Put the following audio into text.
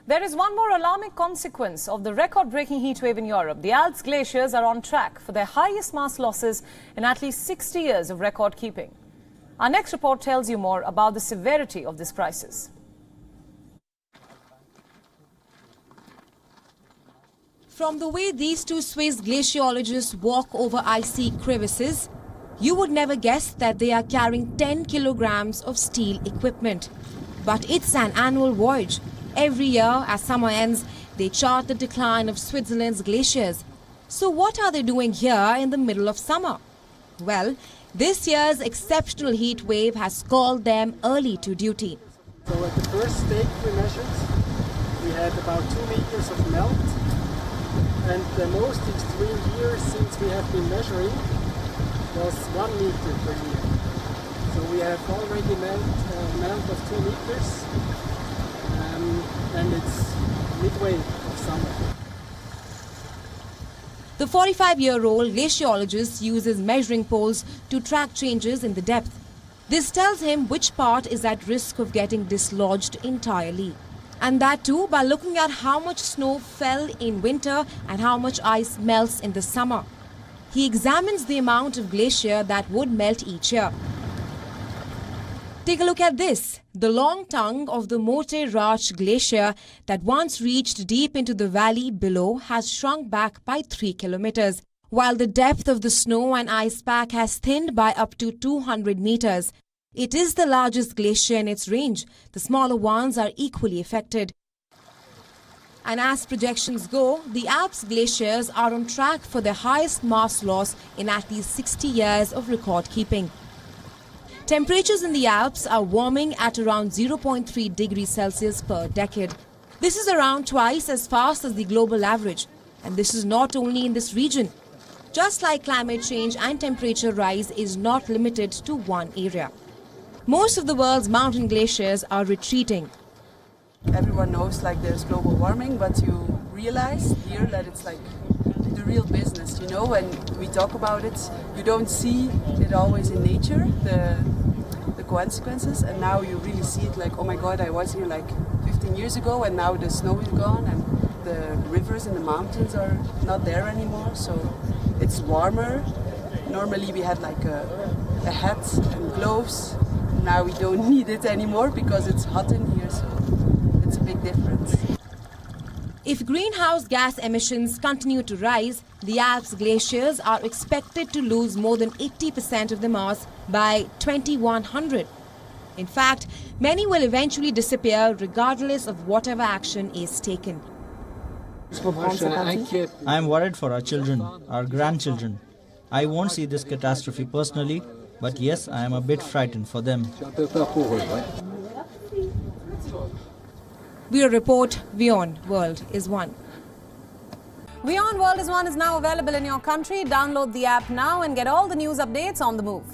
There is one more alarming consequence of the record-breaking heatwave in Europe. The Alps glaciers are on track for their highest mass losses in at least 60 years of record-keeping. Our next report tells you more about the severity of this crisis. From the way these two Swiss glaciologists walk over icy crevices, you would never guess that they are carrying 10 kilograms of steel equipment. But it's an annual voyage. Every year, as summer ends, they chart the decline of Switzerland's glaciers. So what are they doing here in the middle of summer? Well, this year's exceptional heat wave has called them early to duty. So at the first stake we measured, we had about 2 meters of melt. And the most extreme year since we have been measuring was 1 meter per year. So we have already melt of 2 meters. And it's midway of summer. The 45-year-old glaciologist uses measuring poles to track changes in the depth. This tells him which part is at risk of getting dislodged entirely. And that too by looking at how much snow fell in winter and how much ice melts in the summer. He examines the amount of glacier that would melt each year. Take a look at this. The long tongue of the Monte-Rauch glacier that once reached deep into the valley below has shrunk back by 3 kilometers, while the depth of the snow and ice pack has thinned by up to 200 meters. It is the largest glacier in its range. The smaller ones are equally affected. And as projections go, the Alps glaciers are on track for their highest mass loss in at least 60 years of record keeping. Temperatures in the Alps are warming at around 0.3 degrees Celsius per decade. This is around twice as fast as the global average. And this is not only in this region. Just like climate change and temperature rise is not limited to one area. Most of the world's mountain glaciers are retreating. Everyone knows like there's global warming, but you realize here that it's like the real business, you know, when we talk about it, you don't see it always in nature, the consequences, and now you really see it like, oh my god, I was here like 15 years ago and now the snow is gone and the rivers and the mountains are not there anymore, so it's warmer. Normally we had like a hat and gloves, now we don't need it anymore because it's hot in here, so it's a big difference. If greenhouse gas emissions continue to rise, the Alps glaciers are expected to lose more than 80% of their mass by 2100. In fact, many will eventually disappear regardless of whatever action is taken. I am worried for our children, our grandchildren. I won't see this catastrophe personally, but yes, I am a bit frightened for them. Bureau Report, WION World is One. WION World is One is now available in your country. Download the app now and get all the news updates on the move.